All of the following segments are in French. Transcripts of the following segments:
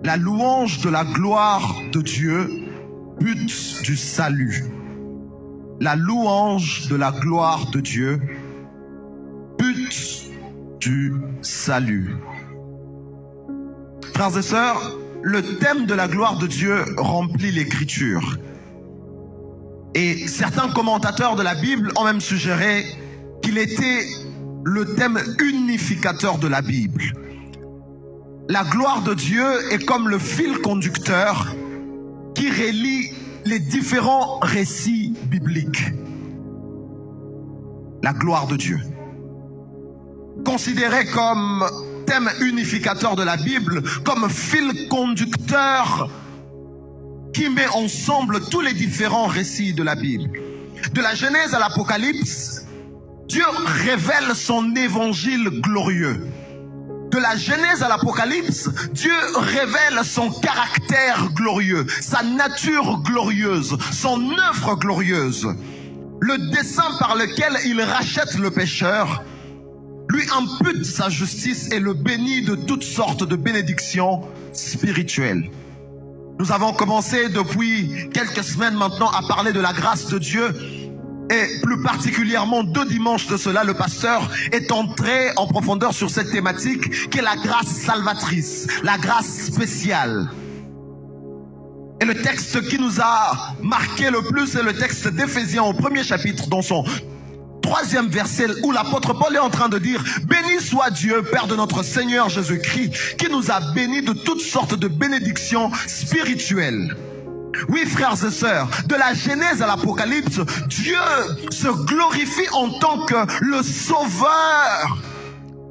La louange de la gloire de Dieu, but du salut. La louange de la gloire de Dieu, but du salut. Frères et sœurs, le thème de la gloire de Dieu remplit l'Écriture. Et certains commentateurs de la Bible ont même suggéré qu'il était le thème unificateur de la Bible. La gloire de Dieu est comme le fil conducteur qui relie les différents récits bibliques. La gloire de Dieu. Considéré comme thème unificateur de la Bible, comme fil conducteur qui met ensemble tous les différents récits de la Bible. De la Genèse à l'Apocalypse, Dieu révèle son évangile glorieux. De la Genèse à l'Apocalypse, Dieu révèle son caractère glorieux, sa nature glorieuse, son œuvre glorieuse. Le dessein par lequel il rachète le pécheur, lui impute sa justice et le bénit de toutes sortes de bénédictions spirituelles. Nous avons commencé depuis quelques semaines maintenant à parler de la grâce de Dieu. Et plus particulièrement 2 dimanches de cela, le pasteur est entré en profondeur sur cette thématique qui est la grâce salvatrice, la grâce spéciale. Et le texte qui nous a marqué le plus est le texte d'Éphésiens au 1er chapitre, dans son 3e verset, où l'apôtre Paul est en train de dire « Béni soit Dieu, Père de notre Seigneur Jésus-Christ, qui nous a bénis de toutes sortes de bénédictions spirituelles. » Oui, frères et sœurs, de la Genèse à l'Apocalypse, Dieu se glorifie en tant que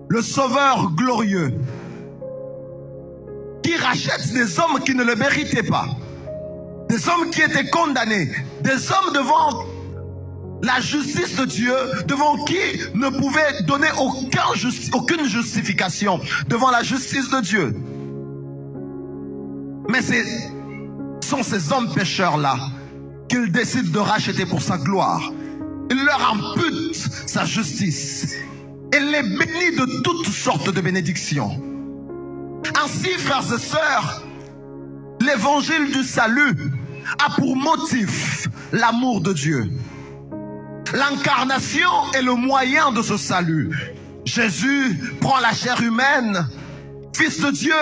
le Sauveur glorieux, qui rachète des hommes qui ne le méritaient pas, des hommes qui étaient condamnés, des hommes devant la justice de Dieu, devant qui ne pouvait donner aucune justification, devant la justice de Dieu. Mais sont ces hommes pécheurs-là qu'il décide de racheter pour sa gloire. Il leur impute sa justice et les bénit de toutes sortes de bénédictions. Ainsi, frères et sœurs, l'évangile du salut a pour motif l'amour de Dieu. L'incarnation est le moyen de ce salut. Jésus prend la chair humaine, Fils de Dieu,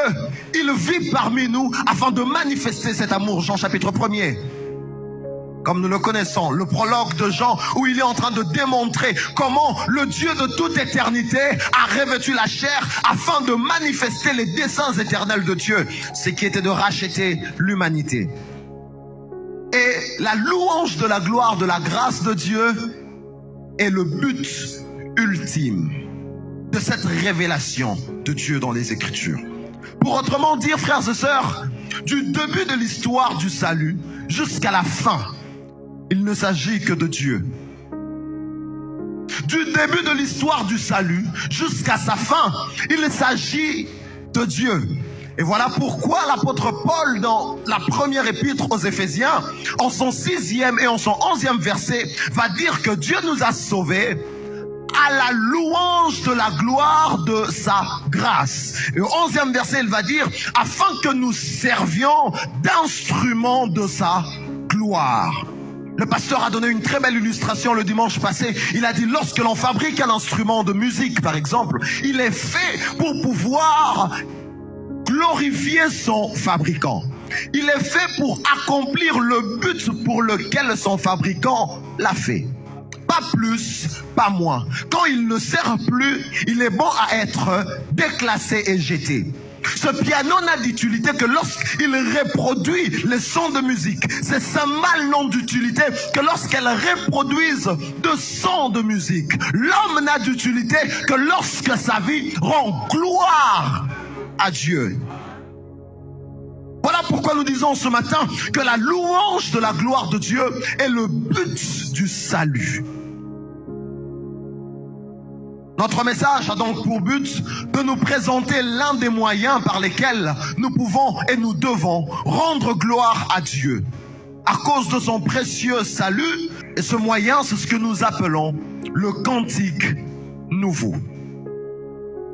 il vit parmi nous afin de manifester cet amour. Jean chapitre 1er. Comme nous le connaissons, le prologue de Jean, où il est en train de démontrer comment le Dieu de toute éternité a revêtu la chair afin de manifester les desseins éternels de Dieu, ce qui était de racheter l'humanité. Et la louange de la gloire, de la grâce de Dieu est le but ultime de cette révélation de Dieu dans les Écritures. Pour autrement dire, frères et sœurs, du début de l'histoire du salut jusqu'à la fin, il ne s'agit que de Dieu. Du début de l'histoire du salut jusqu'à sa fin, il s'agit de Dieu. Et voilà pourquoi l'apôtre Paul, dans la première épître aux Éphésiens, en son 6e et en son 11e verset, va dire que Dieu nous a sauvés à la louange de la gloire de sa grâce. Et au 11e verset, il va dire, afin que nous servions d'instruments de sa gloire. Le pasteur a donné une très belle illustration le dimanche passé. Il a dit, lorsque l'on fabrique un instrument de musique, par exemple, il est fait pour pouvoir glorifier son fabricant. Il est fait pour accomplir le but pour lequel son fabricant l'a fait. Pas plus, pas moins. Quand il ne sert plus, il est bon à être déclassé et jeté. Ce piano n'a d'utilité que lorsqu'il reproduit les sons de musique. C'est sa mal nom d'utilité que lorsqu'elle reproduise de sons de musique. L'homme n'a d'utilité que lorsque sa vie rend gloire à Dieu. Voilà pourquoi nous disons ce matin que la louange de la gloire de Dieu est le but du salut. Notre message a donc pour but de nous présenter l'un des moyens par lesquels nous pouvons et nous devons rendre gloire à Dieu à cause de son précieux salut. Et ce moyen, c'est ce que nous appelons le cantique nouveau.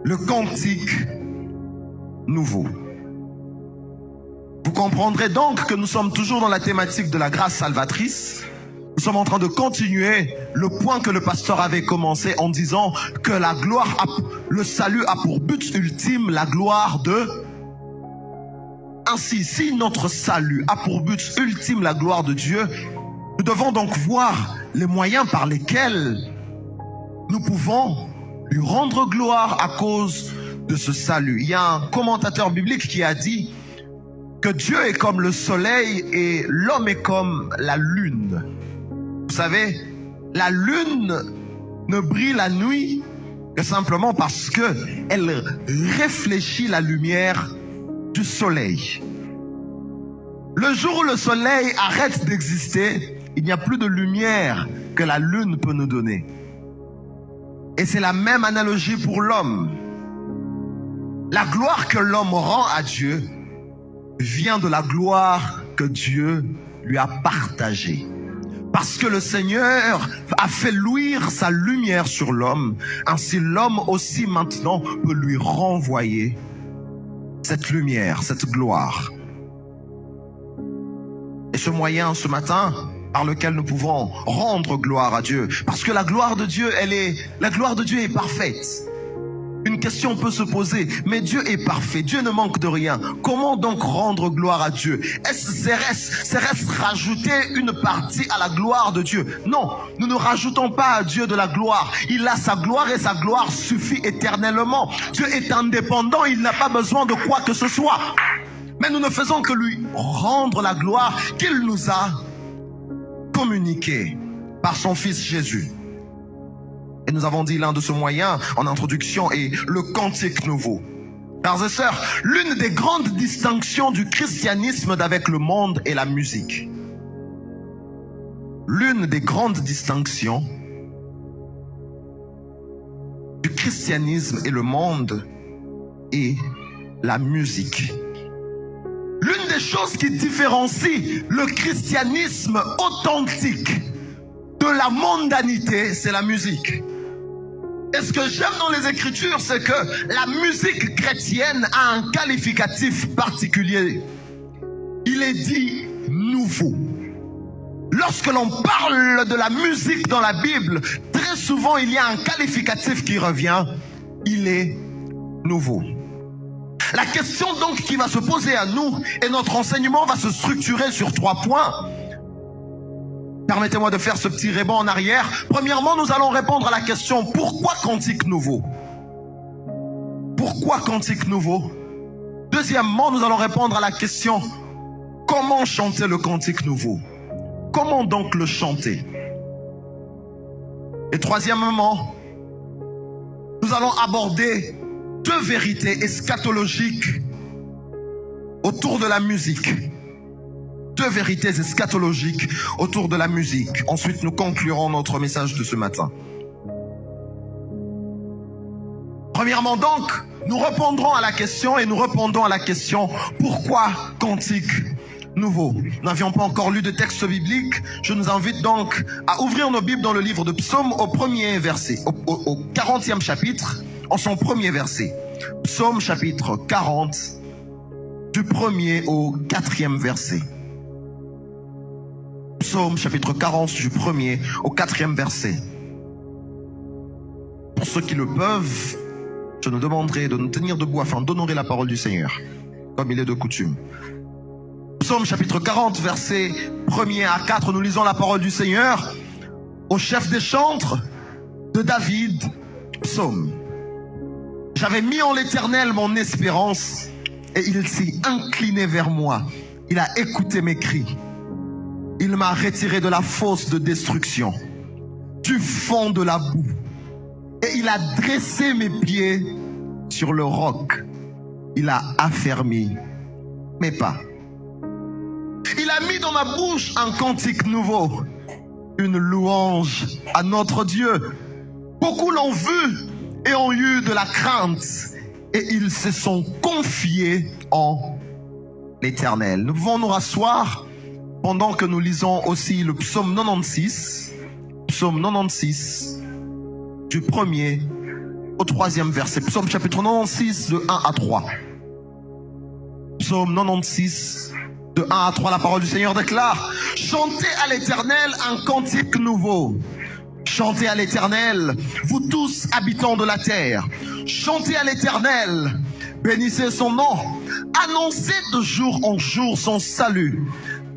Le cantique nouveau. Vous comprendrez donc que nous sommes toujours dans la thématique de la grâce salvatrice. Nous sommes en train de continuer le point que le pasteur avait commencé en disant que la gloire, le salut a pour but ultime la gloire de... Ainsi, si notre salut a pour but ultime la gloire de Dieu, nous devons donc voir les moyens par lesquels nous pouvons lui rendre gloire à cause de ce salut. Il y a un commentateur biblique qui a dit que Dieu est comme le soleil et l'homme est comme la lune. Vous savez, la lune ne brille la nuit que simplement parce qu'elle réfléchit la lumière du soleil. Le jour où le soleil arrête d'exister, il n'y a plus de lumière que la lune peut nous donner. Et c'est la même analogie pour l'homme. La gloire que l'homme rend à Dieu vient de la gloire que Dieu lui a partagée. Parce que le Seigneur a fait luire sa lumière sur l'homme, ainsi l'homme aussi maintenant peut lui renvoyer cette lumière, cette gloire. Et ce moyen, ce matin, par lequel nous pouvons rendre gloire à Dieu, parce que la gloire de Dieu, la gloire de Dieu est parfaite. Une question peut se poser, mais Dieu est parfait, Dieu ne manque de rien. Comment donc rendre gloire à Dieu? Serait-ce rajouter une partie à la gloire de Dieu? Non, nous ne rajoutons pas à Dieu de la gloire. Il a sa gloire et sa gloire suffit éternellement. Dieu est indépendant, il n'a pas besoin de quoi que ce soit. Mais nous ne faisons que lui rendre la gloire qu'il nous a communiquée par son Fils Jésus. Et nous avons dit l'un de ces moyens en introduction est le cantique nouveau. Frères et sœurs, l'une des grandes distinctions du christianisme d'avec le monde est la musique. L'une des grandes distinctions du christianisme et le monde est la musique. L'une des choses qui différencie le christianisme authentique de la mondanité, c'est la musique. Et ce que j'aime dans les Écritures, c'est que la musique chrétienne a un qualificatif particulier. Il est dit nouveau. Lorsque l'on parle de la musique dans la Bible, très souvent il y a un qualificatif qui revient. Il est nouveau. La question donc qui va se poser à nous, et notre enseignement va se structurer sur 3 points. Permettez-moi de faire ce petit rebond en arrière. Premièrement, nous allons répondre à la question « Pourquoi cantique nouveau ?» Pourquoi cantique nouveau? Deuxièmement, nous allons répondre à la question « Comment chanter le cantique nouveau ?» Comment donc le chanter? Et troisièmement, nous allons aborder 2 vérités eschatologiques autour de la musique. 2 vérités eschatologiques autour de la musique. Ensuite, nous conclurons notre message de ce matin. Premièrement donc, nous répondrons à la question et nous répondons à la question « Pourquoi cantique nouveau ?» Nous n'avions pas encore lu de texte biblique. Je nous invite donc à ouvrir nos Bibles dans le livre de Psaume au premier verset, au 40e chapitre, en son premier verset. Psaume chapitre 40, du 1er au 4e verset. Psaume chapitre 40 du 1er au 4e verset. Pour ceux qui le peuvent, je nous demanderai de nous tenir debout afin d'honorer la parole du Seigneur, comme il est de coutume. Psaume chapitre 40, versets 1er à 4, nous lisons la parole du Seigneur au chef des chantres de David, psaume. J'avais mis en l'Éternel mon espérance et il s'est incliné vers moi. Il a écouté mes cris. Il m'a retiré de la fosse de destruction, du fond de la boue. Et il a dressé mes pieds sur le roc. Il a affermi mes pas. Il a mis dans ma bouche un cantique nouveau, une louange à notre Dieu. Beaucoup l'ont vu et ont eu de la crainte, et ils se sont confiés en l'Éternel. Nous pouvons nous rasseoir pendant que nous lisons aussi le psaume 96, psaume 96, du 1er au 3e verset. Psaume chapitre 96, de 1 à 3. psaume 96, de 1 à 3, la parole du Seigneur déclare: chantez à l'Éternel un cantique nouveau. Chantez à l'Éternel, vous tous habitants de la terre. Chantez à l'Éternel, bénissez son nom. Annoncez de jour en jour son salut.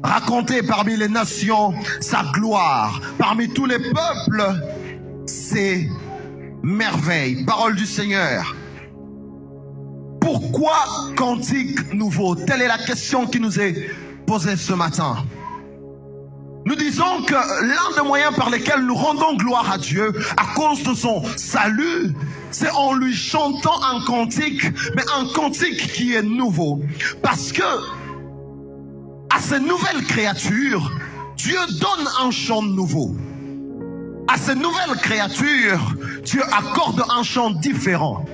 Racontez parmi les nations sa gloire, parmi tous les peuples ses merveilles. Parole du Seigneur. Pourquoi cantique nouveau? Telle est la question qui nous est posée ce matin. Nous disons que l'un des moyens par lesquels nous rendons gloire à Dieu à cause de son salut, c'est en lui chantant un cantique, mais un cantique qui est nouveau. Parce que à ces nouvelles créatures, Dieu donne un chant nouveau. À ces nouvelles créatures, Dieu accorde un chant différent,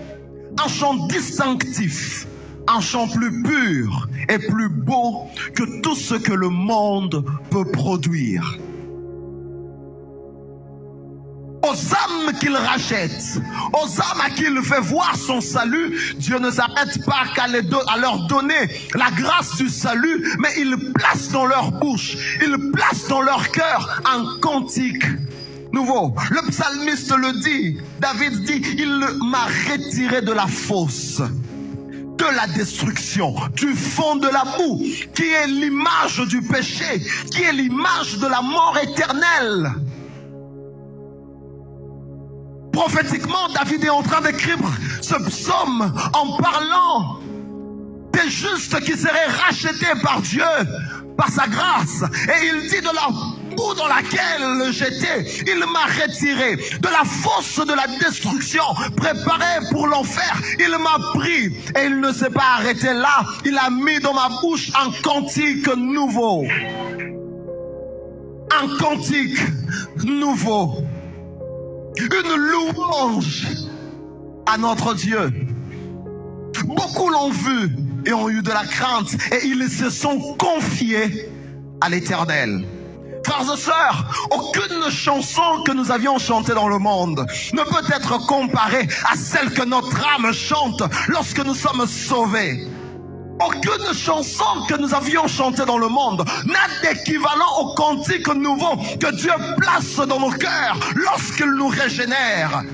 un chant distinctif, un chant plus pur et plus beau que tout ce que le monde peut produire. Aux âmes qu'il rachète, aux âmes à qui il fait voir son salut, Dieu ne s'arrête pas qu'à leur donner la grâce du salut, mais il place dans leur bouche, il place dans leur cœur un cantique nouveau. Le psalmiste le dit, David dit: il m'a retiré de la fosse, de la destruction, du fond de la boue, qui est l'image du péché, qui est l'image de la mort éternelle. Prophétiquement, David est en train d'écrire ce psaume en parlant des justes qui seraient rachetés par Dieu, par sa grâce. Et il dit: de la boue dans laquelle j'étais, il m'a retiré. De la fosse de la destruction préparée pour l'enfer, il m'a pris. Et il ne s'est pas arrêté là. Il a mis dans ma bouche un cantique nouveau. Un cantique nouveau. Une louange à notre Dieu. Beaucoup l'ont vu et ont eu de la crainte, et ils se sont confiés à l'Éternel. Frères et sœurs, aucune chanson que nous avions chantée dans le monde ne peut être comparée à celle que notre âme chante lorsque nous sommes sauvés. Aucune chanson que nous avions chantée dans le monde n'a d'équivalent au cantique nouveau que Dieu place dans nos cœurs lorsqu'il nous régénère,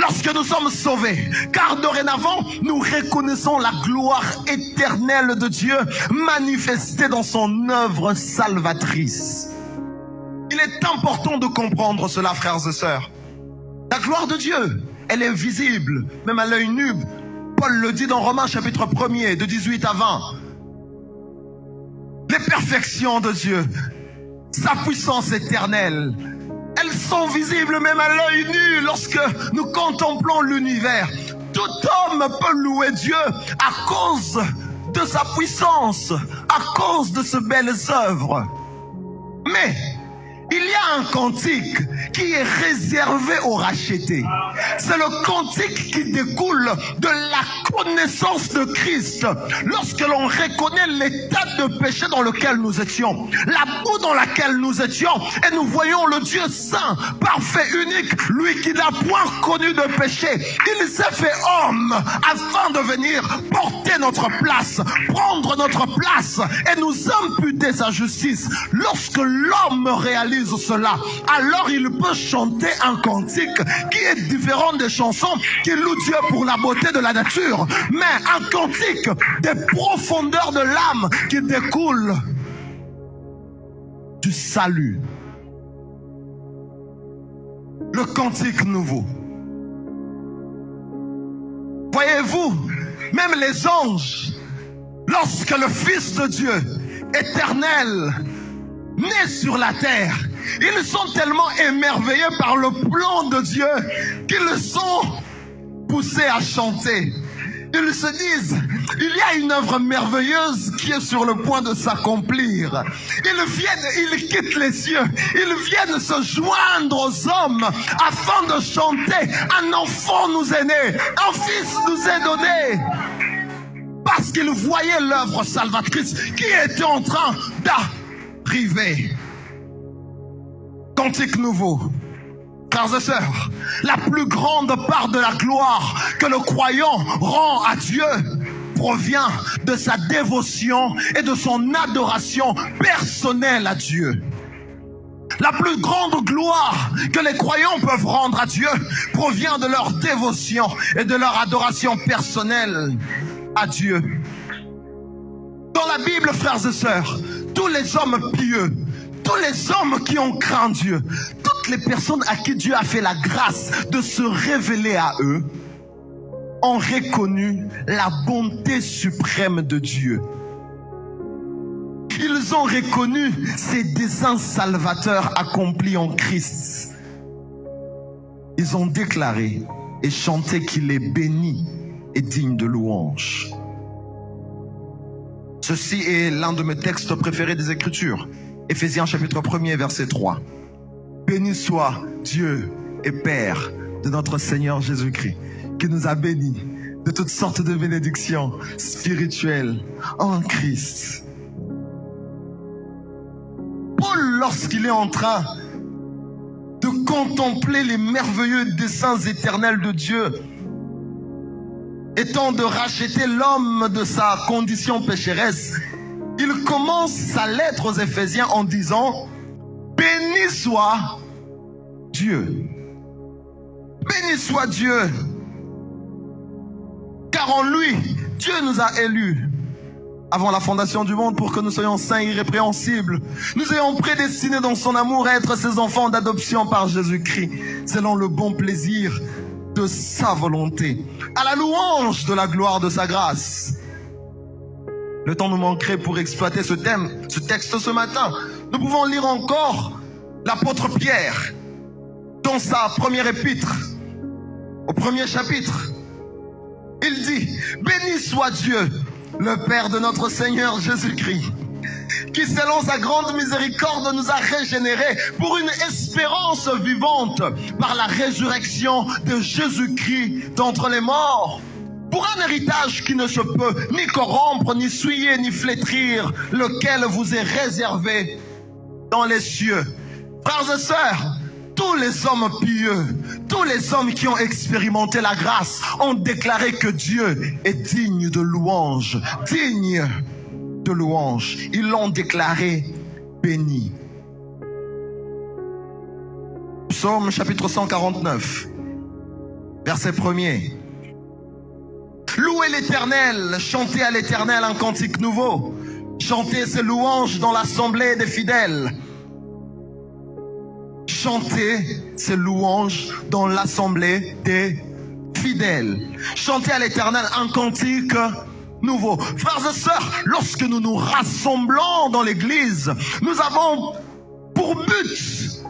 lorsque nous sommes sauvés. Car dorénavant, nous reconnaissons la gloire éternelle de Dieu manifestée dans son œuvre salvatrice. Il est important de comprendre cela, frères et sœurs. La gloire de Dieu, elle est visible, même à l'œil nu. Paul le dit dans Romains chapitre 1er, de 18 à 20. Les perfections de Dieu, sa puissance éternelle, elles sont visibles même à l'œil nu lorsque nous contemplons l'univers. Tout homme peut louer Dieu à cause de sa puissance, à cause de ses belles œuvres. Mais il y a un cantique qui est réservé aux rachetés. C'est le cantique qui découle de la connaissance de Christ. Lorsque l'on reconnaît l'état de péché dans lequel nous étions, la boue dans laquelle nous étions, et nous voyons le Dieu saint, parfait, unique, lui qui n'a point connu de péché. Il s'est fait homme afin de venir porter notre place, prendre notre place et nous imputer sa justice. Lorsque l'homme réalise cela, alors il peut chanter un cantique qui est différent des chansons qui louent Dieu pour la beauté de la nature, mais un cantique des profondeurs de l'âme qui découle du salut. Le cantique nouveau. Voyez-vous, même les anges, lorsque le Fils de Dieu éternel naît sur la terre, ils sont tellement émerveillés par le plan de Dieu qu'ils sont poussés à chanter. Ils se disent, il y a une œuvre merveilleuse qui est sur le point de s'accomplir. Ils quittent les cieux, ils viennent se joindre aux hommes afin de chanter. Un enfant nous est né, un fils nous est donné. Parce qu'ils voyaient l'œuvre salvatrice qui était en train d'arriver. Cantique nouveau. Frères et sœurs, la plus grande part de la gloire que le croyant rend à Dieu provient de sa dévotion et de son adoration personnelle à Dieu. La plus grande gloire que les croyants peuvent rendre à Dieu provient de leur dévotion et de leur adoration personnelle à Dieu. Dans la Bible, frères et sœurs, tous les hommes pieux, tous les hommes qui ont craint Dieu, toutes les personnes à qui Dieu a fait la grâce de se révéler à eux, ont reconnu la bonté suprême de Dieu. Ils ont reconnu ses desseins salvateurs accomplis en Christ. Ils ont déclaré et chanté qu'il est béni et digne de louange. Ceci est l'un de mes textes préférés des Écritures. Éphésiens chapitre 1er, verset 3. Béni soit Dieu et Père de notre Seigneur Jésus-Christ, qui nous a bénis de toutes sortes de bénédictions spirituelles en Christ. Paul, lorsqu'il est en train de contempler les merveilleux desseins éternels de Dieu, étant de racheter l'homme de sa condition pécheresse, il commence sa lettre aux Éphésiens en disant « Béni soit Dieu ». Béni soit Dieu, car en lui, Dieu nous a élus avant la fondation du monde pour que nous soyons saints et irrépréhensibles. Nous ayons prédestinés dans son amour à être ses enfants d'adoption par Jésus-Christ, selon le bon plaisir de sa volonté, à la louange de la gloire de sa grâce. Le temps nous manquerait pour exploiter ce thème, ce texte ce matin. Nous pouvons lire encore l'apôtre Pierre dans sa première épître, au premier chapitre. Il dit « Béni soit Dieu, le Père de notre Seigneur Jésus-Christ, qui selon sa grande miséricorde nous a régénérés pour une espérance vivante par la résurrection de Jésus-Christ d'entre les morts, pour un héritage qui ne se peut ni corrompre, ni souiller, ni flétrir, lequel vous est réservé dans les cieux. » Frères et sœurs, tous les hommes pieux, tous les hommes qui ont expérimenté la grâce ont déclaré que Dieu est digne de louange, digne de louange. Ils l'ont déclaré béni. Psaume chapitre 149, verset 1er. Louez l'Éternel, chantez à l'Éternel un cantique nouveau, chantez ses louanges dans l'assemblée des fidèles. Chantez ses louanges dans l'assemblée des fidèles. Chantez à l'Éternel un cantique nouveau. Frères et sœurs, lorsque nous nous rassemblons dans l'église, nous avons pour but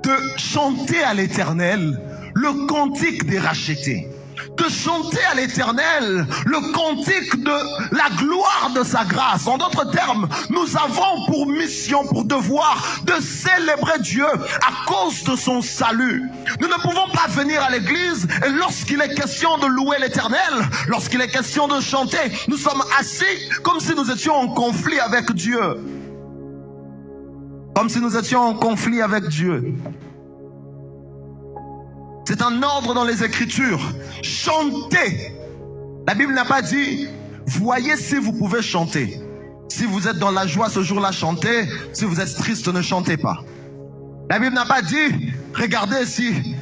de chanter à l'Éternel le cantique des rachetés. De chanter à l'Éternel le cantique de la gloire de sa grâce. En d'autres termes, nous avons pour mission, pour devoir de célébrer Dieu à cause de son salut. Nous ne pouvons pas venir à l'église et lorsqu'il est question de louer l'Éternel, lorsqu'il est question de chanter, nous sommes assis comme si nous étions en conflit avec Dieu. Comme si nous étions en conflit avec Dieu. C'est un ordre dans les Écritures. Chantez. La Bible n'a pas dit, voyez si vous pouvez chanter. Si vous êtes dans la joie ce jour-là, chantez. Si vous êtes triste, ne chantez pas. La Bible n'a pas dit, regardez si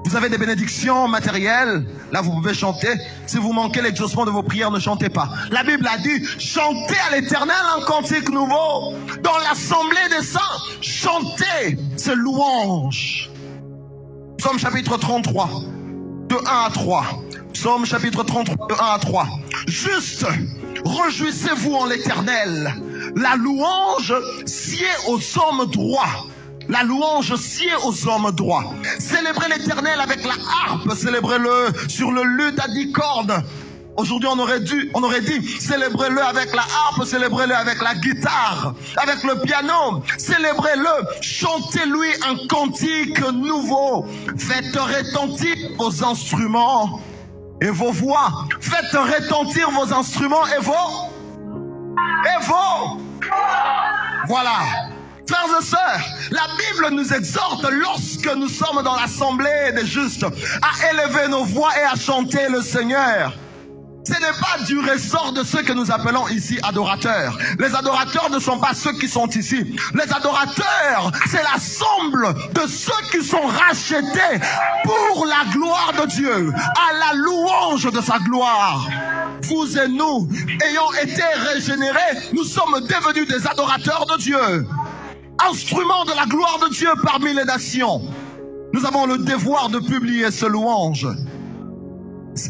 vous avez des bénédictions matérielles, là vous pouvez chanter. Si vous manquez l'exaucement de vos prières, ne chantez pas. La Bible a dit, chantez à l'Éternel un cantique nouveau. Dans l'assemblée des saints, chantez ses louanges. Psaume chapitre 33, de 1 à 3. Psaume chapitre 33, de 1 à 3. Juste, réjouissez-vous en l'Éternel. La louange sied aux hommes droits. La louange sied aux hommes droits. Célébrez l'Éternel avec la harpe. Célébrez-le sur le luth à 10 cordes. Aujourd'hui, on aurait dit, célébrez-le avec la harpe, célébrez-le avec la guitare, avec le piano, célébrez-le, chantez-lui un cantique nouveau, faites retentir vos instruments et vos voix, faites retentir vos instruments et vos, voilà. Frères et sœurs, la Bible nous exhorte lorsque nous sommes dans l'assemblée des justes à élever nos voix et à chanter le Seigneur. Ce n'est pas du ressort de ceux que nous appelons ici adorateurs. Les adorateurs ne sont pas ceux qui sont ici. Les adorateurs, c'est l'ensemble de ceux qui sont rachetés pour la gloire de Dieu, à la louange de sa gloire. Vous et nous, ayant été régénérés, nous sommes devenus des adorateurs de Dieu, instruments de la gloire de Dieu parmi les nations. Nous avons le devoir de publier ce louange.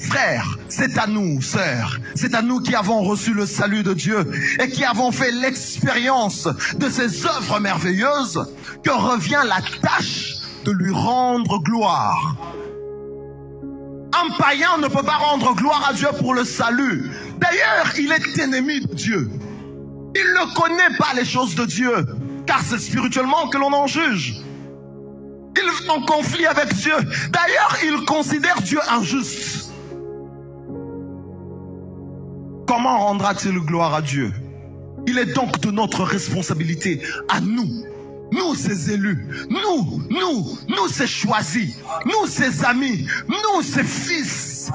Frères, c'est à nous, sœurs, c'est à nous qui avons reçu le salut de Dieu et qui avons fait l'expérience de ses œuvres merveilleuses que revient la tâche de lui rendre gloire. Un païen ne peut pas rendre gloire à Dieu pour le salut. D'ailleurs, il est ennemi de Dieu. Il ne connaît pas les choses de Dieu, car c'est spirituellement que l'on en juge. Il est en conflit avec Dieu. D'ailleurs, il considère Dieu injuste. Comment rendra-t-il gloire à Dieu? Il est donc de notre responsabilité à nous, nous ses élus, nous ses choisis, nous ses amis, nous ses fils.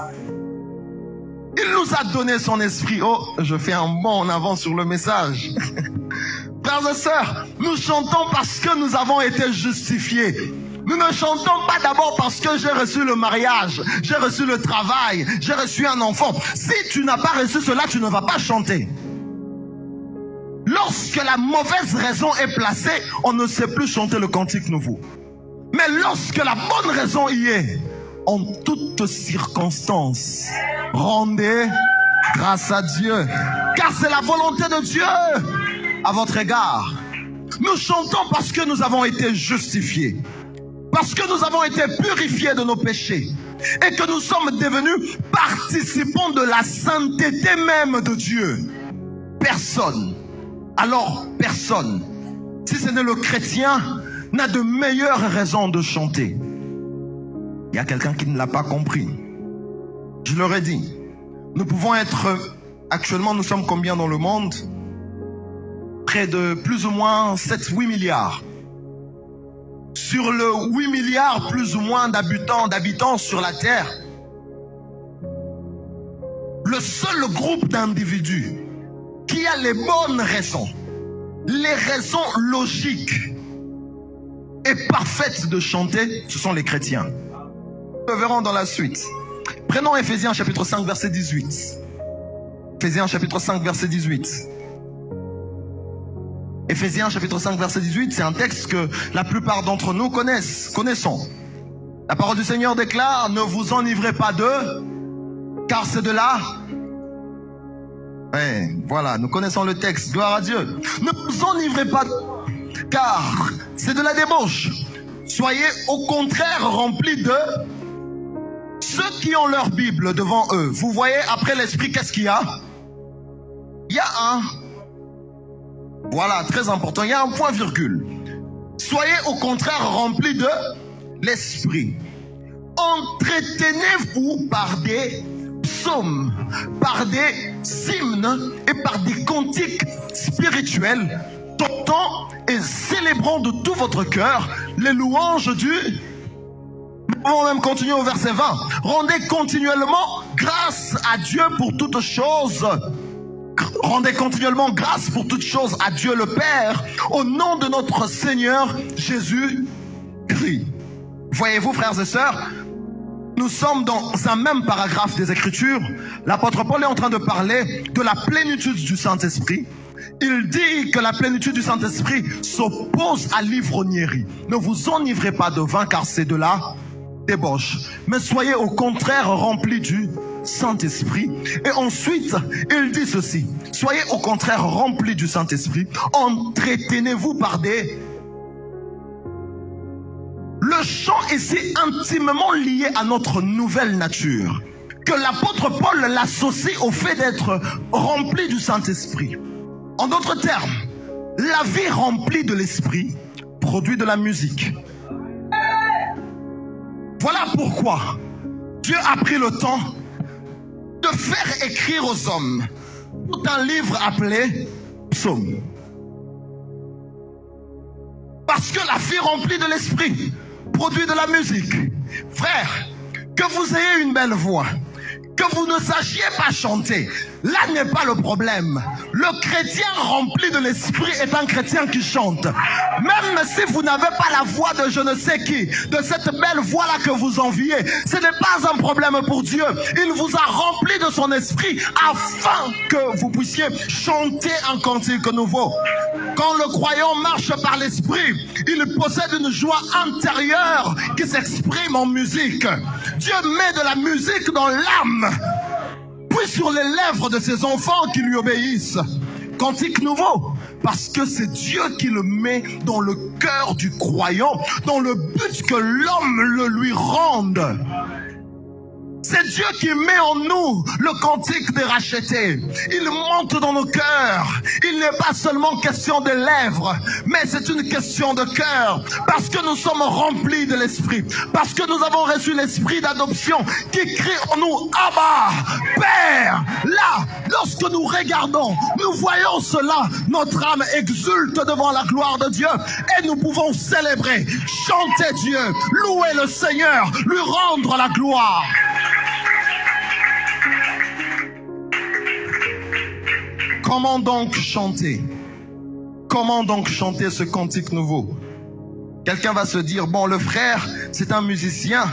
Il nous a donné son esprit. Oh, je fais un bond en avant sur le message. Frères et sœurs, nous chantons parce que nous avons été justifiés. Nous ne chantons pas d'abord parce que j'ai reçu le mariage, j'ai reçu le travail, j'ai reçu un enfant. Si tu n'as pas reçu cela, tu ne vas pas chanter. Lorsque la mauvaise raison est placée, on ne sait plus chanter le cantique nouveau. Mais lorsque la bonne raison y est, en toutes circonstances, rendez grâce à Dieu, car c'est la volonté de Dieu à votre égard. Nous chantons parce que nous avons été justifiés. Parce que nous avons été purifiés de nos péchés et que nous sommes devenus participants de la sainteté même de Dieu. Personne, alors personne, si ce n'est le chrétien, n'a de meilleure raison de chanter. Il y a quelqu'un qui ne l'a pas compris. Je leur ai dit, nous pouvons être, actuellement nous sommes combien dans le monde? Près de plus ou moins 7-8 milliards. Sur le 8 milliards plus ou moins d'habitants sur la Terre, le seul groupe d'individus qui a les bonnes raisons, les raisons logiques et parfaites de chanter, ce sont les chrétiens. Nous le verrons dans la suite. Prenons Éphésiens chapitre 5 verset 18. Éphésiens chapitre 5 verset 18. Éphésiens chapitre 5 verset 18, c'est un texte que la plupart d'entre nous connaissons. La parole du Seigneur déclare, ne vous enivrez pas d'eux, car c'est de là. Ouais, voilà, nous connaissons le texte, gloire à Dieu. Ne vous enivrez pas d'eux, car c'est de la débauche. Soyez au contraire remplis de ceux qui ont leur Bible devant eux. Vous voyez, après l'esprit, qu'est-ce qu'il y a? Il y a un... Voilà, très important. Il y a un point virgule. Soyez au contraire remplis de l'esprit. Entretenez-vous par des psaumes, par des hymnes et par des cantiques spirituels, chantant et célébrant de tout votre cœur les louanges du... On va même continuer au verset 20. Rendez continuellement grâce à Dieu pour toutes choses. Rendez continuellement grâce pour toutes choses à Dieu le Père, au nom de notre Seigneur Jésus-Christ. Voyez-vous, frères et sœurs, nous sommes dans un même paragraphe des Écritures. L'apôtre Paul est en train de parler de la plénitude du Saint-Esprit. Il dit que la plénitude du Saint-Esprit s'oppose à l'ivrognerie. Ne vous enivrez pas de vin, car c'est de la débauche. Mais soyez au contraire remplis du Saint-Esprit. Et ensuite, il dit ceci. Soyez au contraire remplis du Saint-Esprit. Entretenez-vous par des... Le chant est si intimement lié à notre nouvelle nature que l'apôtre Paul l'associe au fait d'être rempli du Saint-Esprit. En d'autres termes, la vie remplie de l'Esprit produit de la musique. Voilà pourquoi Dieu a pris le temps de faire écrire aux hommes tout un livre appelé Psaume. Parce que la vie remplie de l'Esprit produit de la musique. Frère, que vous ayez une belle voix, Que vous ne sachiez pas chanter, là n'est pas le problème. Le chrétien rempli de l'esprit est un chrétien qui chante. Même si vous n'avez pas la voix de je ne sais qui, de cette belle voix-là que vous enviez, ce n'est pas un problème pour Dieu. Il vous a rempli de son esprit afin que vous puissiez chanter un cantique nouveau. Quand le croyant marche par l'esprit, il possède une joie intérieure qui s'exprime en musique. Dieu met de la musique dans l'âme, puis sur les lèvres de ses enfants qui lui obéissent. Cantique nouveau, parce que c'est Dieu qui le met dans le cœur du croyant, dans le but que l'homme le lui rende. C'est Dieu qui met en nous le cantique des rachetés. Il monte dans nos cœurs. Il n'est pas seulement question des lèvres, mais c'est une question de cœur. Parce que nous sommes remplis de l'esprit. Parce que nous avons reçu l'esprit d'adoption qui crie en nous, Abba, Père. Là, lorsque nous regardons, nous voyons cela. Notre âme exulte devant la gloire de Dieu et nous pouvons célébrer, chanter Dieu, louer le Seigneur, lui rendre la gloire. Comment donc chanter? Comment donc chanter ce cantique nouveau? Quelqu'un va se dire, bon, le frère, c'est un musicien.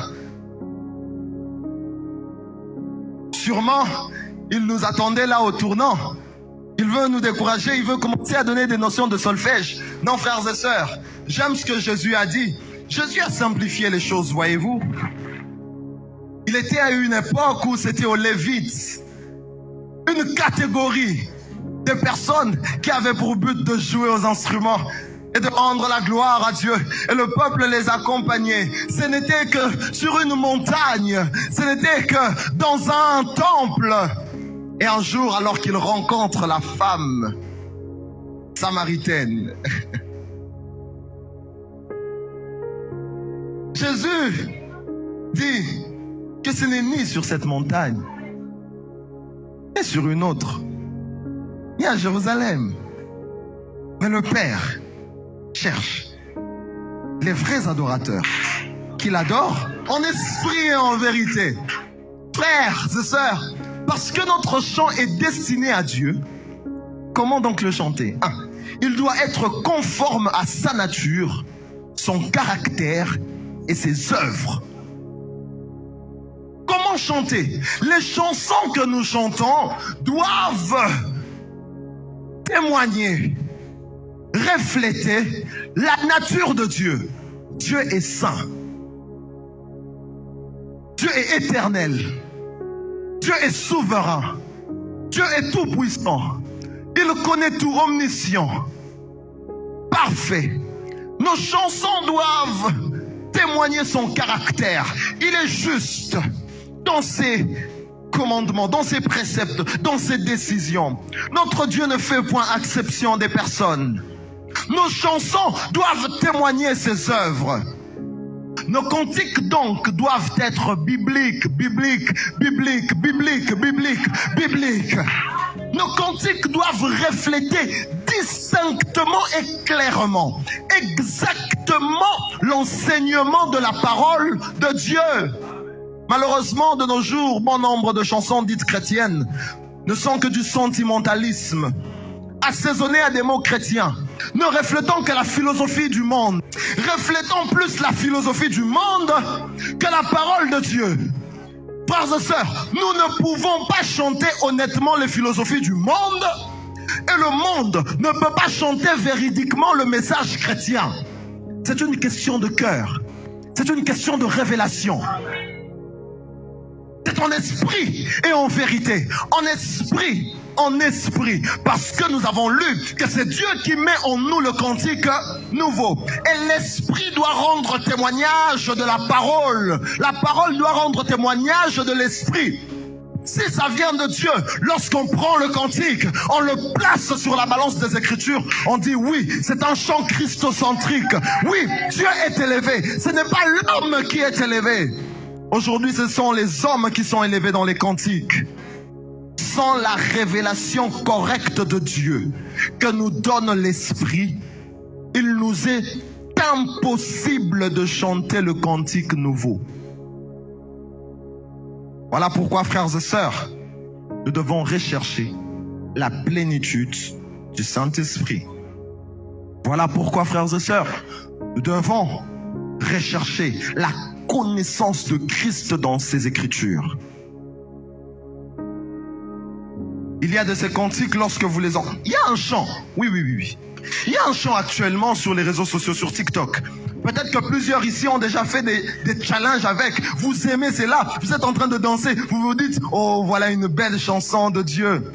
Sûrement, il nous attendait là au tournant. Il veut nous décourager, il veut commencer à donner des notions de solfège. Non, frères et sœurs, j'aime ce que Jésus a dit. Jésus a simplifié les choses, voyez-vous. Il était à une époque où c'était aux Lévites, une catégorie de personnes qui avaient pour but de jouer aux instruments et de rendre la gloire à Dieu. Et le peuple les accompagnait. Ce n'était que sur une montagne, ce n'était que dans un temple. Et un jour, alors qu'il rencontre la femme samaritaine, Jésus dit que ce n'est ni sur cette montagne, ni sur une autre, ni à Jérusalem. Mais le Père cherche les vrais adorateurs qui l'adorent en esprit et en vérité. Frères et sœurs, parce que notre chant est destiné à Dieu, comment donc le chanter? Il doit être conforme à sa nature, son caractère et ses œuvres. Comment chanter? Les chansons que nous chantons doivent témoigner, refléter la nature de Dieu. Dieu est saint. Dieu est éternel. Dieu est souverain. Dieu est tout-puissant. Il connaît tout, omniscient, parfait. Nos chansons doivent témoigner son caractère. Il est juste dans ses commandements, dans ses préceptes, dans ses décisions. Notre Dieu ne fait point exception des personnes. Nos chansons doivent témoigner ses œuvres. Nos cantiques donc doivent être bibliques, bibliques, bibliques, bibliques, bibliques, bibliques. Nos cantiques doivent refléter distinctement et clairement, exactement l'enseignement de la parole de Dieu. Malheureusement, de nos jours, bon nombre de chansons dites chrétiennes ne sont que du sentimentalisme, assaisonné à des mots chrétiens, ne reflétant que la philosophie du monde, reflétant plus la philosophie du monde que la parole de Dieu. Frères et sœurs, nous ne pouvons pas chanter honnêtement les philosophies du monde, et le monde ne peut pas chanter véridiquement le message chrétien. C'est une question de cœur, c'est une question de révélation. C'est en esprit et en vérité, en esprit, parce que nous avons lu que c'est Dieu qui met en nous le cantique nouveau. Et l'esprit doit rendre témoignage de la parole doit rendre témoignage de l'esprit. Si ça vient de Dieu, lorsqu'on prend le cantique, on le place sur la balance des Écritures, on dit oui, c'est un chant christocentrique. Oui, Dieu est élevé, ce n'est pas l'homme qui est élevé. Aujourd'hui, ce sont les hommes qui sont élevés dans les cantiques. Sans la révélation correcte de Dieu que nous donne l'Esprit, il nous est impossible de chanter le cantique nouveau. Voilà pourquoi, frères et sœurs, nous devons rechercher la plénitude du Saint-Esprit. Voilà pourquoi, frères et sœurs, nous devons rechercher la connaissance de Christ dans ses Écritures. Il y a de ces cantiques lorsque vous les entendez. Il y a un chant, oui. Il y a un chant actuellement sur les réseaux sociaux, sur TikTok. Peut-être que plusieurs ici ont déjà fait des challenges avec. Vous aimez cela, vous êtes en train de danser. Vous vous dites, oh voilà une belle chanson de Dieu.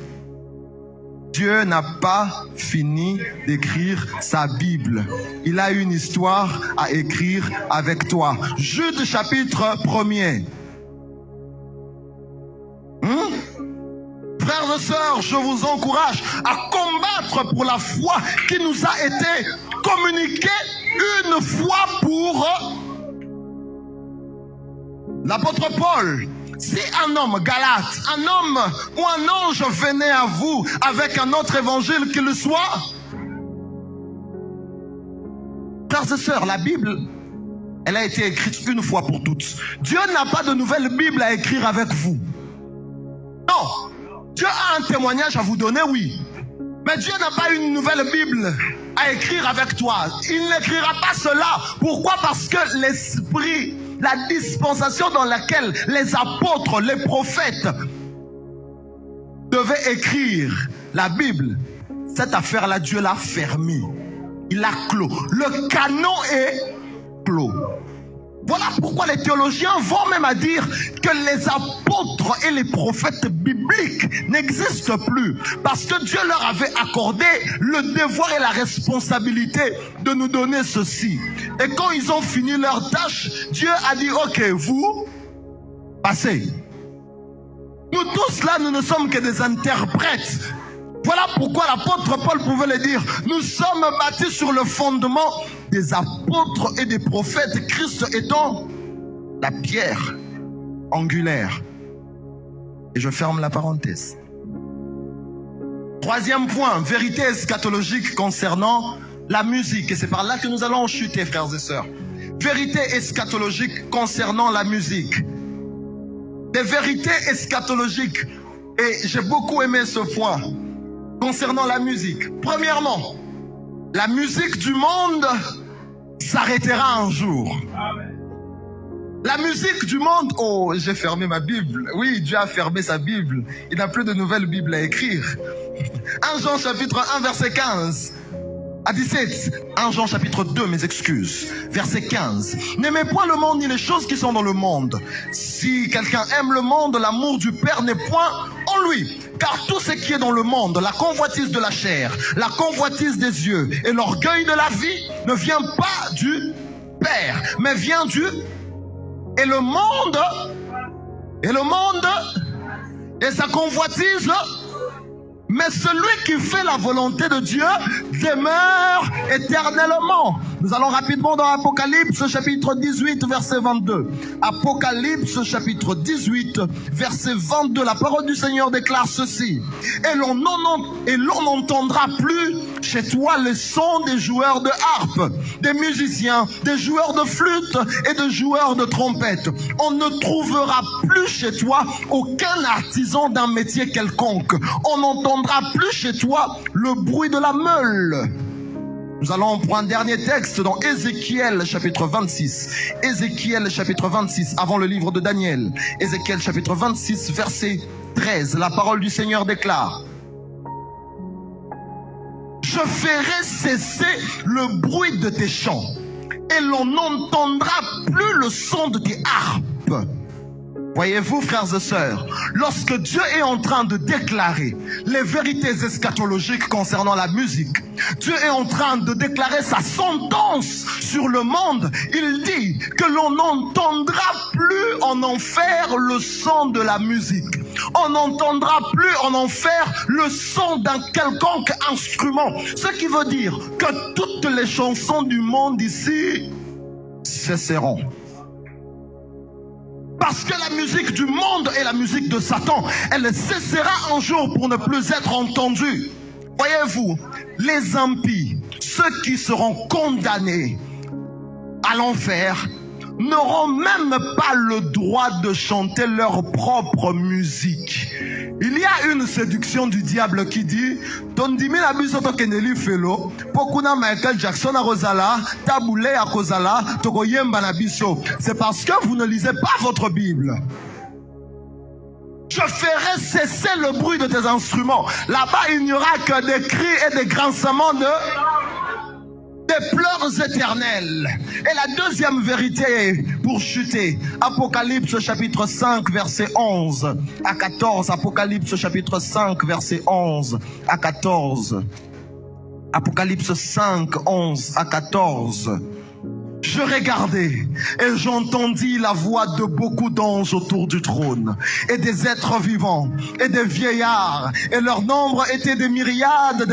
Dieu n'a pas fini d'écrire sa Bible. Il a une histoire à écrire avec toi. Jude chapitre 1er. Frères et sœurs, je vous encourage à combattre pour la foi qui nous a été communiquée une fois pour l'apôtre Paul. Si un homme galate, un homme ou un ange venait à vous avec un autre évangile qui le soit, frères et sœurs, la Bible, elle a été écrite une fois pour toutes. Dieu n'a pas de nouvelle Bible à écrire avec vous. Non, Dieu a un témoignage à vous donner, oui. Mais Dieu n'a pas une nouvelle Bible à écrire avec toi. Il n'écrira pas cela. Pourquoi? Parce que l'esprit, la dispensation dans laquelle les apôtres, les prophètes devaient écrire la Bible, cette affaire-là, Dieu l'a fermée. Il l'a clos. Le canon est clos. Voilà pourquoi les théologiens vont même à dire que les apôtres et les prophètes bibliques n'existent plus. Parce que Dieu leur avait accordé le devoir et la responsabilité de nous donner ceci. Et quand ils ont fini leur tâche, Dieu a dit, ok, vous, passez. Nous tous là, nous ne sommes que des interprètes. Voilà pourquoi l'apôtre Paul pouvait le dire. Nous sommes bâtis sur le fondement des apôtres et des prophètes, Christ étant la pierre angulaire. Et je ferme la parenthèse. Troisième point, vérité eschatologique concernant la musique. Et c'est par là que nous allons chuter, frères et sœurs. Vérité eschatologique concernant la musique. Des vérités eschatologiques. Et j'ai beaucoup aimé ce point. Concernant la musique. Premièrement, la musique du monde s'arrêtera un jour. La musique du monde... Oh, j'ai fermé ma Bible. Oui, Dieu a fermé sa Bible. Il n'a plus de nouvelle Bible à écrire. 1 Jean chapitre 1 verset 15 à 17. 1 Jean chapitre 2, mes excuses. Verset 15. N'aimez point le monde ni les choses qui sont dans le monde. Si quelqu'un aime le monde, l'amour du Père n'est point en lui. Car tout ce qui est dans le monde, la convoitise de la chair, la convoitise des yeux et l'orgueil de la vie ne vient pas du Père, mais vient du... Et le monde et sa convoitise, mais celui qui fait la volonté de Dieu demeure éternellement. Nous allons rapidement dans Apocalypse chapitre 18 verset 22. Apocalypse chapitre 18 verset 22. La parole du Seigneur déclare ceci. Et l'on n'entendra plus chez toi le son des joueurs de harpe, des musiciens, des joueurs de flûte et de joueurs de trompette. On ne trouvera plus chez toi aucun artisan d'un métier quelconque. On n'entendra plus chez toi le bruit de la meule. Nous allons pour un dernier texte dans Ézéchiel chapitre 26. Ézéchiel chapitre 26, avant le livre de Daniel. Ézéchiel chapitre 26, verset 13. La parole du Seigneur déclare. Je ferai cesser le bruit de tes chants, et l'on n'entendra plus le son de tes harpes. Voyez-vous, frères et sœurs, lorsque Dieu est en train de déclarer les vérités eschatologiques concernant la musique, Dieu est en train de déclarer sa sentence sur le monde. Il dit que l'on n'entendra plus en enfer le son de la musique. On n'entendra plus en enfer le son d'un quelconque instrument. Ce qui veut dire que toutes les chansons du monde ici cesseront. Parce que la musique du monde et la musique de Satan, elle cessera un jour pour ne plus être entendue. Voyez-vous, les impies, ceux qui seront condamnés à l'enfer, n'auront même pas le droit de chanter leur propre musique. Il y a une séduction du diable qui dit Tondimi la biso to keneli felo pokuna Michael Jackson a Rosala taboulé à Kozala tokoyemba na biso. C'est parce que vous ne lisez pas votre Bible. Je ferai cesser le bruit de tes instruments. Là-bas, il n'y aura que des cris et des grincements des pleurs éternels. Et la deuxième vérité pour chuter, Apocalypse chapitre 5 verset 11 à 14. Apocalypse chapitre 5 verset 11 à 14. Apocalypse 5, 11 à 14. Je regardai et j'entendis la voix de beaucoup d'anges autour du trône et des êtres vivants et des vieillards, et leur nombre était des myriades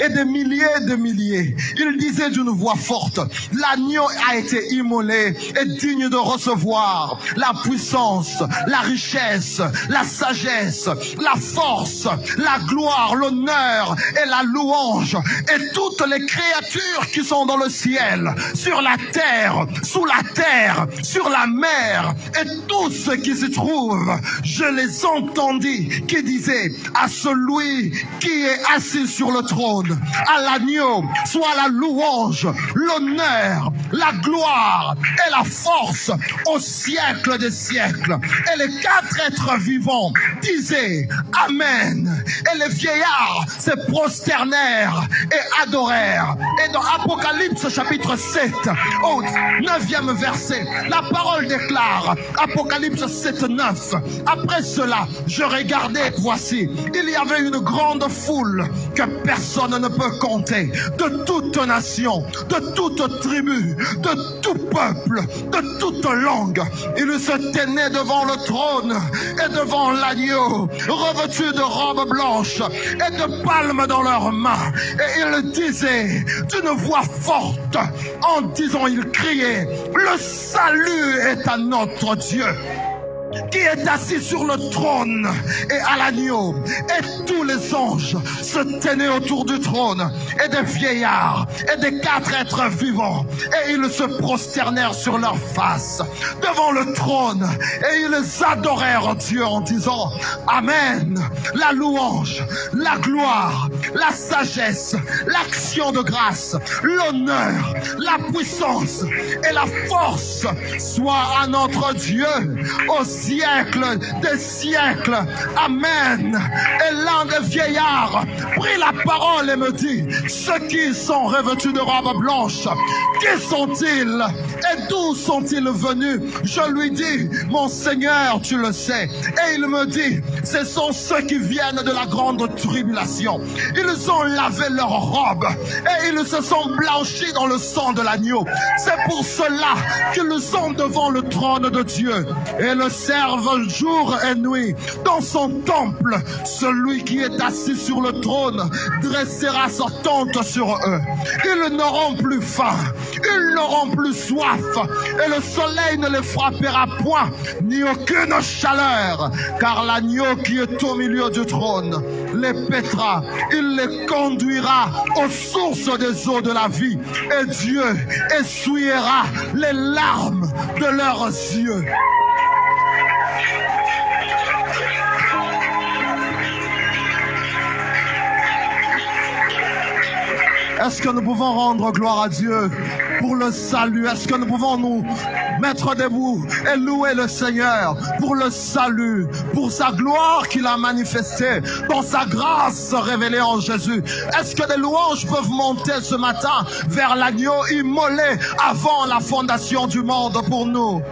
et des milliers de milliers. Ils disaient d'une voix forte, l'agneau a été immolé et digne de recevoir la puissance, la richesse, la sagesse, la force, la gloire, l'honneur et la louange, et toutes les créatures qui sont dans le ciel, sur la terre, sous la terre, sur la mer, et tout ce qui s'y trouve. Je les entendis qui disaient à celui qui est assis sur le trône, à l'agneau, soit la louange, l'honneur, la gloire et la force au siècle des siècles. Et les quatre êtres vivants disaient Amen. Et les vieillards se prosternèrent et adorèrent. Et dans Apocalypse chapitre 7, au 9e verset, la parole déclare, Apocalypse 7, 9. Après cela, je regardais, voici, il y avait une grande foule que personne ne peut compter, de toute nation, de toute tribu, de tout peuple, de toute langue. Ils se tenaient devant le trône et devant l'agneau, revêtus de robes blanches et de palmes dans leurs mains. Et ils disaient d'une voix forte, en disant, ils criaient, le salut est à notre Dieu qui est assis sur le trône et à l'agneau. Et tous les anges se tenaient autour du trône, et des vieillards et des quatre êtres vivants, et ils se prosternèrent sur leur face devant le trône, et ils adorèrent Dieu en disant Amen. La louange, la gloire, la sagesse, l'action de grâce, l'honneur, la puissance et la force soient à notre Dieu au siècle des siècles. Amen. Et l'un des vieillards prit la parole et me dit, ceux qui sont revêtus de robes blanches, qui sont-ils et d'où sont-ils venus? Je lui dis, mon Seigneur, tu le sais. Et il me dit, ce sont ceux qui viennent de la grande tribulation. Ils ont lavé leurs robes et ils se sont blanchis dans le sang de l'agneau. C'est pour cela qu'ils sont devant le trône de Dieu et le servent jour et nuit. Dans son temple, celui qui est assis sur le trône dressera sa tente sur eux. Ils n'auront plus faim, ils n'auront plus soif, et le soleil ne les frappera point, ni aucune chaleur, car l'agneau qui est au milieu du trône les paîtra, il les conduira aux sources des eaux de la vie, et Dieu essuiera les larmes de leurs yeux. Est-ce que nous pouvons rendre gloire à Dieu pour le salut? Est-ce que nous pouvons nous mettre debout et louer le Seigneur pour le salut, pour sa gloire qu'il a manifestée, dans sa grâce révélée en Jésus? Est-ce que des louanges peuvent monter ce matin vers l'agneau immolé avant la fondation du monde pour nous?